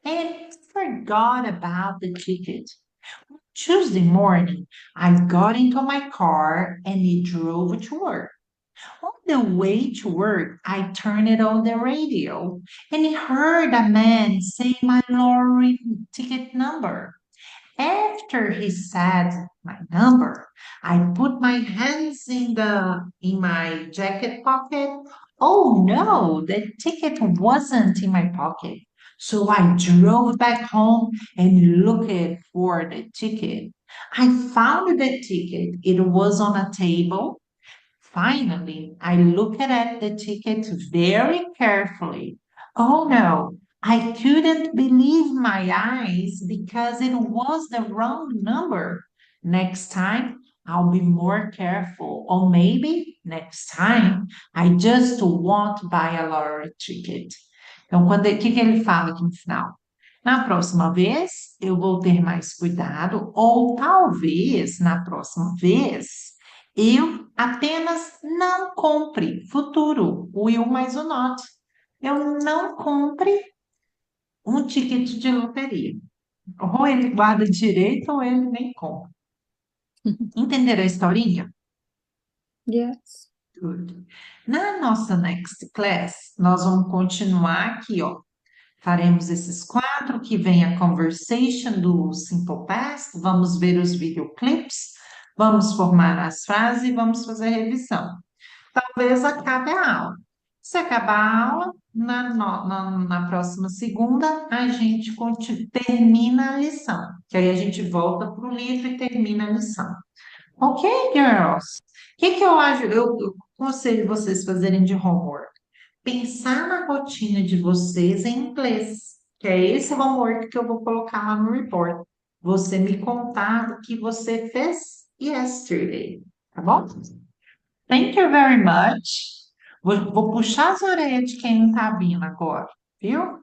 and forgot about the ticket. Tuesday morning, I got into my car and it drove to work. On the way to work, I turned it on the radio and I heard a man say my lorry ticket number. After he said my number, I put my hands in my jacket pocket. Oh no, the ticket wasn't in my pocket. So I drove back home and looked for the ticket. I found the ticket. It was on a table. Finally, I looked at the ticket very carefully. Oh no, I couldn't believe my eyes because it was the wrong number. Next time, I'll be more careful. Or maybe next time, I just won't buy a lottery ticket. Então, o que que ele fala aqui no final? Na próxima vez, eu vou ter mais cuidado, ou talvez na próxima vez. Eu apenas não compre futuro, o will mais o not. Eu não compre um ticket de loteria. Ou ele guarda direito ou ele nem compra. Entenderam a historinha? Yes. Good. Na nossa next class, nós vamos continuar aqui, ó. Faremos esses quatro que vem a conversation do Simple Past, vamos ver os videoclips, vamos formar as frases e vamos fazer a revisão. Talvez acabe a aula. Se acabar a aula, na próxima segunda, a gente termina a lição. Que aí a gente volta para o livro e termina a lição. Ok, girls? O que que eu acho? Eu aconselho vocês fazerem de homework. Pensar na rotina de vocês em inglês. Que é esse homework que eu vou colocar lá no report. Você me contar o que você fez yesterday. Tá bom? Thank you very much. Vou puxar as orelhas de quem não tá vindo agora, viu?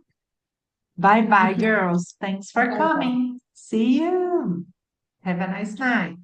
Bye bye, girls. Thanks for Bye bye. coming. See you. Have a nice night.